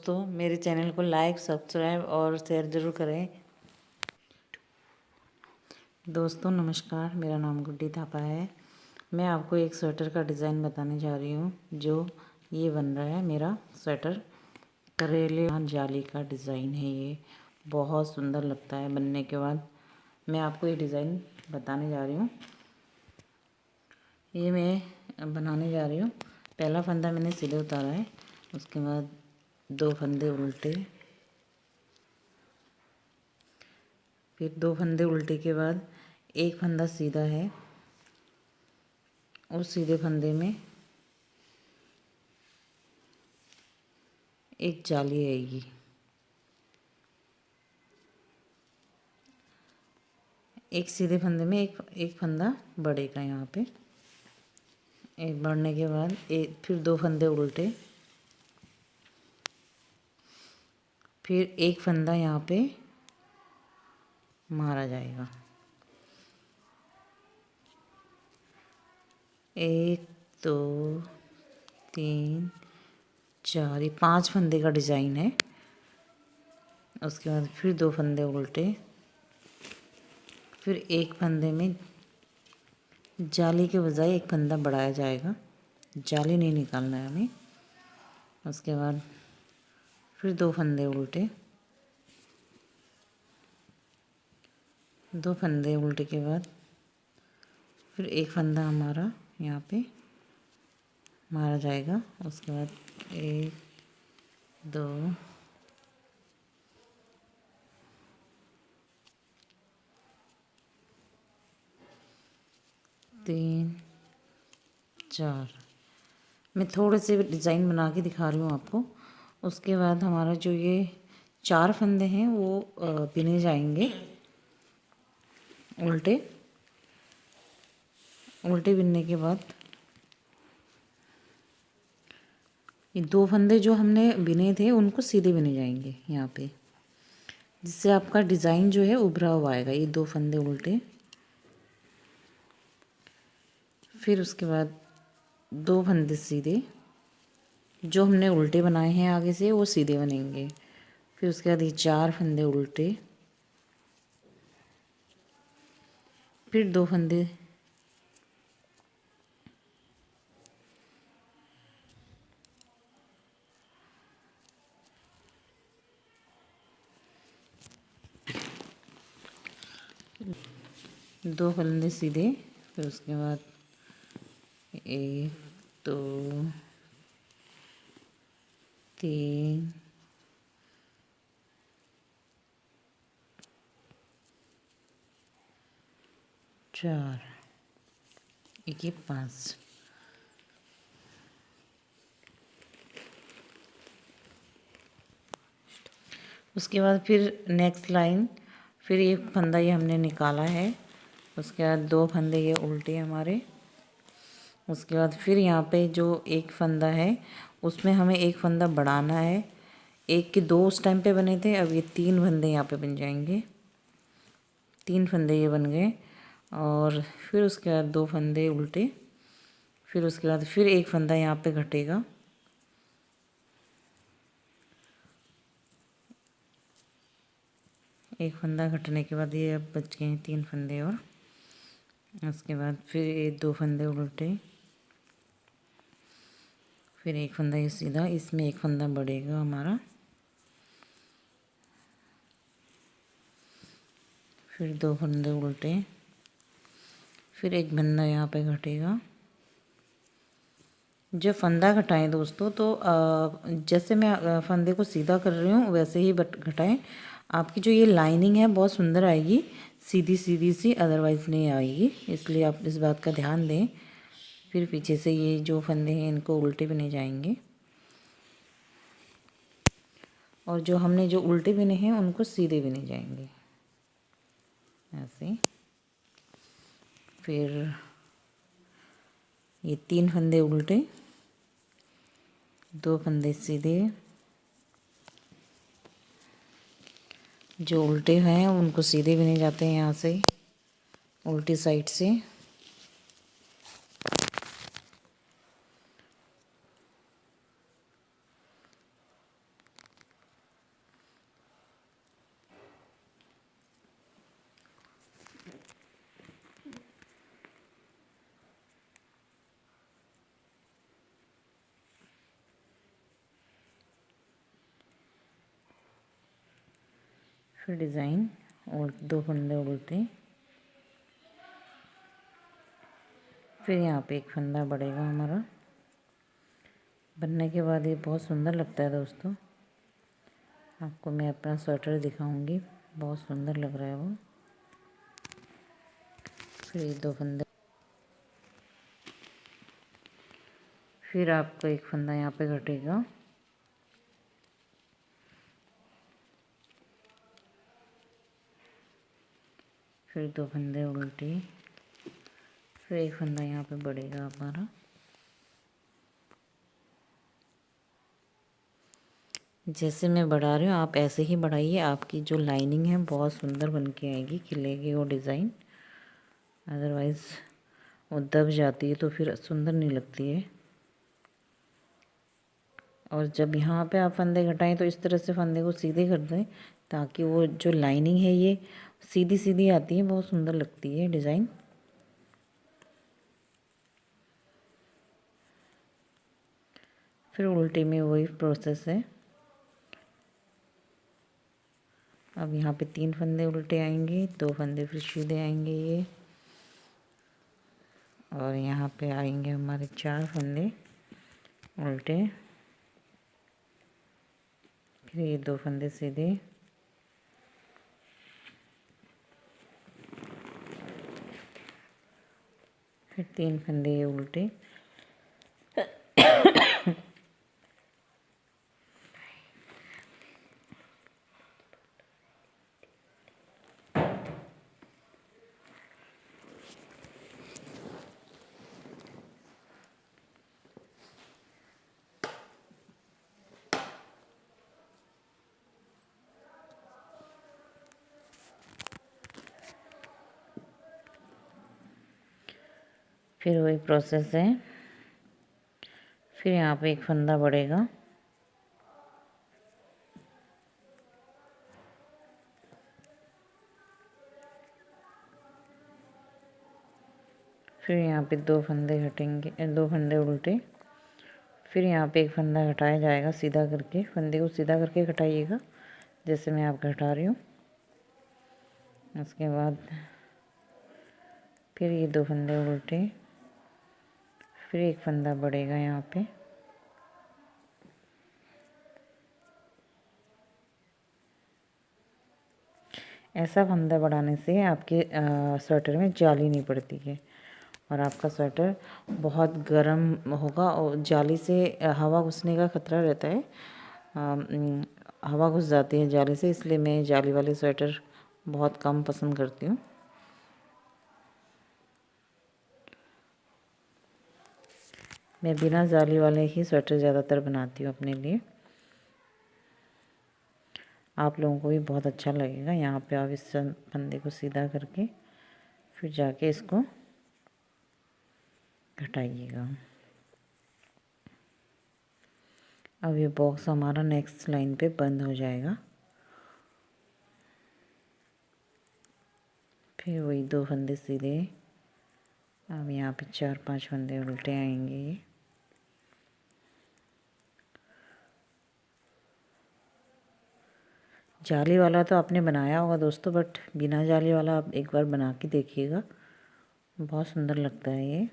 दोस्तों मेरे चैनल को लाइक सब्सक्राइब और शेयर ज़रूर करें। दोस्तों नमस्कार, मेरा नाम गुड्डी थापा है। मैं आपको एक स्वेटर का डिज़ाइन बताने जा रही हूँ। जो ये बन रहा है मेरा स्वेटर, करेले जाली का डिज़ाइन है। ये बहुत सुंदर लगता है बनने के बाद। मैं आपको ये डिज़ाइन बताने जा रही हूँ। ये मैं बनाने जा रही हूँ। पहला फंदा मैंने सीधे उतारा है, उसके बाद 2 फंदे उल्टे, फिर 2 फंदे उल्टे के बाद एक फंदा सीधा है और सीधे फंदे में एक जाली आएगी। एक सीधे फंदे में एक फंदा बढ़ेगा। यहाँ पे एक बढ़ने के बाद फिर 2 फंदे उल्टे, फिर एक फंदा यहाँ पे मारा जाएगा। 1 2 3 4, ये 5 फंदे का डिज़ाइन है। उसके बाद फिर 2 फंदे उल्टे, फिर एक फंदे में जाली के बजाय एक फंदा बढ़ाया जाएगा। जाली नहीं निकालना है हमें। उसके बाद फिर 2 फंदे उल्टे, 2 फंदे उल्टे के बाद फिर एक फंदा हमारा यहाँ पे मारा जाएगा। उसके बाद 1 2 3 4। मैं थोड़े से डिज़ाइन बना के दिखा रही हूँ आपको। उसके बाद हमारा जो ये 4 फंदे हैं वो बिने जाएंगे उल्टे। उल्टे बिनने के बाद ये 2 फंदे जो हमने बिने थे उनको सीधे बिने जाएंगे यहाँ पे, जिससे आपका डिज़ाइन जो है उभरा हुआ आएगा। ये 2 फंदे उल्टे, फिर उसके बाद 2 फंदे सीधे, जो हमने उल्टे बनाए हैं आगे से वो सीधे बनेंगे। फिर उसके बाद ये 4 फंदे उल्टे, फिर 2 फंदे सीधे। फिर उसके बाद 1 2 3 4, ये 5। उसके बाद फिर नेक्स्ट लाइन, फिर एक फंदा ये हमने निकाला है। उसके बाद 2 फंदे ये उल्टे हमारे। उसके बाद फिर यहाँ पे जो एक फंदा है उसमें हमें एक फंदा बढ़ाना है। 1 के 2 उस टाइम पे बने थे, अब ये 3 फंदे यहाँ पे बन जाएंगे। 3 फंदे ये बन गए। और फिर उसके बाद 2 फंदे उल्टे, फिर उसके बाद फिर एक फंदा यहाँ पे घटेगा। एक फंदा घटने के बाद ये अब बच गए हैं 3 फंदे। और उसके बाद फिर ये 2 फंदे उल्टे, फिर एक फंदा ये सीधा, इसमें एक फंदा बढ़ेगा हमारा। फिर 2 फंदे उल्टे, फिर एक फंदा यहाँ पे घटेगा। जब फंदा घटाएं दोस्तों तो जैसे मैं फंदे को सीधा कर रही हूँ वैसे ही घटाएं। आपकी जो ये लाइनिंग है बहुत सुंदर आएगी, सीधी सीधी सी, अदरवाइज़ नहीं आएगी, इसलिए आप इस बात का ध्यान दें। फिर पीछे से ये जो फंदे हैं इनको उल्टे बिने जाएंगे, और जो हमने जो उल्टे बिने हैं उनको सीधे बिने जाएंगे ऐसे। फिर ये 3 फंदे उल्टे, 2 फंदे सीधे, जो उल्टे हैं उनको सीधे बिने जाते हैं यहाँ से उल्टी साइड से। फिर डिज़ाइन और 2 फंदे उल्टे, फिर यहाँ पे एक फंदा बढ़ेगा हमारा। बनने के बाद ये बहुत सुंदर लगता है दोस्तों। आपको मैं अपना स्वेटर दिखाऊंगी, बहुत सुंदर लग रहा है वो। फिर ये 2 फंदे, फिर आपका एक फंदा यहाँ पे घटेगा। फिर 2 फंदे उल्टे, फिर एक फंदा यहाँ पे बढ़ेगा हमारा। जैसे मैं बढ़ा रही हूँ आप ऐसे ही बढ़ाइए, आपकी जो लाइनिंग है बहुत सुंदर बन के आएगी, खिलेगी वो डिज़ाइन। अदरवाइज़ वो दब जाती है तो फिर सुंदर नहीं लगती है। और जब यहाँ पे आप फंदे घटाएं तो इस तरह से फंदे को सीधे कर दें, ताकि वो जो लाइनिंग है ये सीधी सीधी आती है, बहुत सुंदर लगती है डिज़ाइन। फिर उल्टे में वही प्रोसेस है। अब यहाँ पे 3 फंदे उल्टे आएंगे, 2 फंदे फिर सीधे आएंगे ये, और यहाँ पे आएंगे हमारे 4 फंदे उल्टे, फिर ये 2 फंदे सीधे, फिर 3 फंदे ये उल्टे। फिर वही प्रोसेस है। फिर यहाँ पे एक फंदा बढ़ेगा, फिर यहाँ पे 2 फंदे घटेंगे, 2 फंदे उल्टे, फिर यहाँ पे एक फंदा घटाया जाएगा सीधा करके। फंदे को सीधा करके घटाइएगा जैसे मैं आप घटा रही हूँ। उसके बाद फिर ये 2 फंदे उल्टे, फिर एक फंदा बढ़ेगा यहाँ पे, ऐसा फंदा बढ़ाने से आपके स्वेटर में जाली नहीं पड़ती है और आपका स्वेटर बहुत गर्म होगा। और जाली से हवा घुसने का खतरा रहता है, हवा घुस जाती है जाली से, इसलिए मैं जाली वाले स्वेटर बहुत कम पसंद करती हूँ। मैं बिना जाली वाले ही स्वेटर ज़्यादातर बनाती हूँ अपने लिए। आप लोगों को भी बहुत अच्छा लगेगा। यहाँ पे आप इस फंदे को सीधा करके फिर जाके इसको घटाइएगा। अब ये बॉक्स हमारा नेक्स्ट लाइन पे बंद हो जाएगा। फिर वही 2 फंदे सीधे, अब यहाँ पे 4-5 फंदे उल्टे आएंगे। जाली वाला तो आपने बनाया होगा दोस्तों, बट बिना जाली वाला आप एक बार बना के देखिएगा, बहुत सुंदर लगता है ये।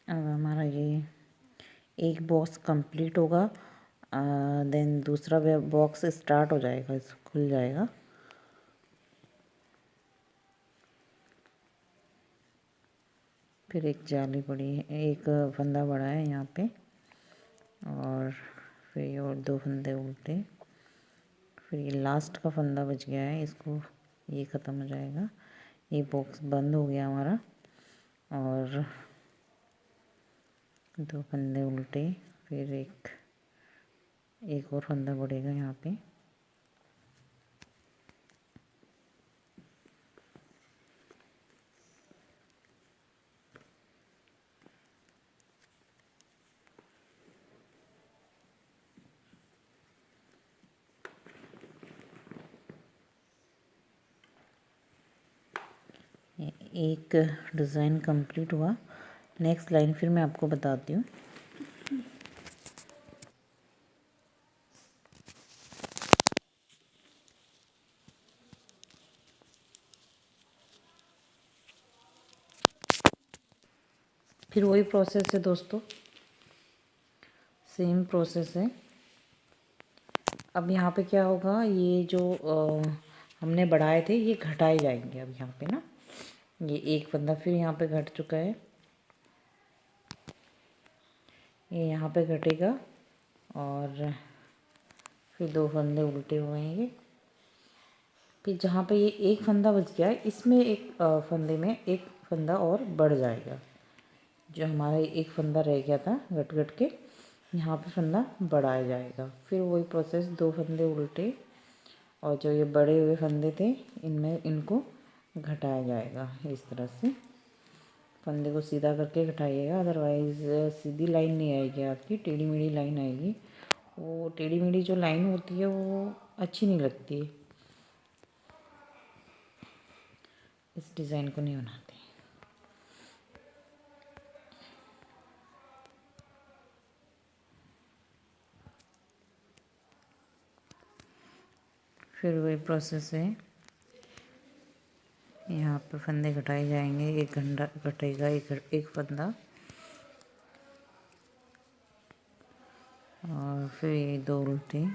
अब हमारा ये एक बॉक्स कंप्लीट होगा, देन दूसरा बॉक्स स्टार्ट हो जाएगा, खुल जाएगा। फिर एक जाली पड़ी है, एक फंदा बड़ा है यहाँ पे, और फिर ये और 2 फंदे उल्टे, फिर ये लास्ट का फंदा बच गया है, इसको ये ख़त्म हो जाएगा। ये बॉक्स बंद हो गया हमारा, और 2 फंदे उल्टे, फिर एक और फंदा बढ़ेगा यहाँ पे। एक डिज़ाइन कंप्लीट हुआ। नेक्स्ट लाइन फिर मैं आपको बताती हूँ। फिर वही प्रोसेस है दोस्तों, सेम प्रोसेस है। अब यहाँ पे क्या होगा, ये जो हमने बढ़ाए थे ये घटाए जाएंगे। अब यहाँ पे ना ये एक फंदा फिर यहाँ पे घट चुका है, ये यहाँ पे घटेगा और फिर दो फंदे उल्टे हुएंगे। फिर जहाँ पे ये एक फंदा बच गया है इसमें एक फंदे में एक फंदा और बढ़ जाएगा। जो हमारा एक फंदा रह गया था घट घट के, यहाँ पे फंदा बढ़ाया जाएगा। फिर वही प्रोसेस, दो फंदे उल्टे और जो ये बड़े हुए फंदे थे इनमें इनको घटाया जाएगा। इस तरह से फंदे को सीधा करके घटाइएगा, अदरवाइज़ सीधी लाइन नहीं आएगी आपकी, टेढ़ी मेढ़ी लाइन आएगी। वो टेढ़ी मेढ़ी जो लाइन होती है वो अच्छी नहीं लगती है, इस डिज़ाइन को नहीं बनाते। फिर वही प्रोसेस है, यहाँ पर फंदे घटाए जाएंगे, एक घंटा घटेगा एक फंदा और फिर ये दो उल्टे